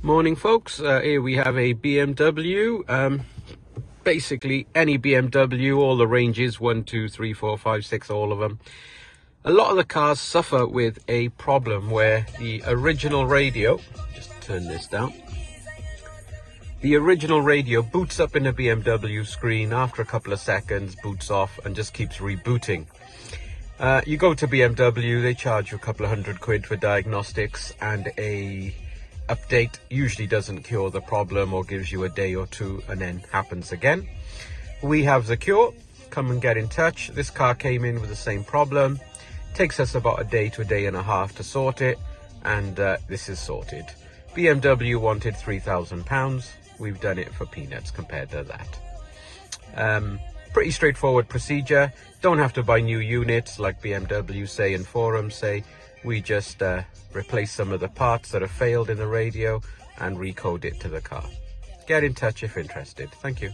Morning folks, here we have a BMW, basically any BMW, all the ranges, 1, 2, 3, 4, 5, 6, all of them. A lot of the cars suffer with a problem where the original radio, just turn this down, the original radio boots up in a BMW screen, after a couple of seconds boots off and just keeps rebooting. You go to BMW, they charge you a couple of £100 for diagnostics, and a update usually doesn't cure the problem or gives you a day or two and then happens again. We have the cure. Come and get in touch. This car came in with the same problem. Takes us about a day to a day and a half to sort it, and this is sorted. BMW wanted £3,000. We've done it for peanuts compared to that. Pretty straightforward procedure. Don't have to buy new units like BMW say and forums say. We just replace some of the parts that have failed in the radio and recode it to the car. Get in touch if interested. Thank you.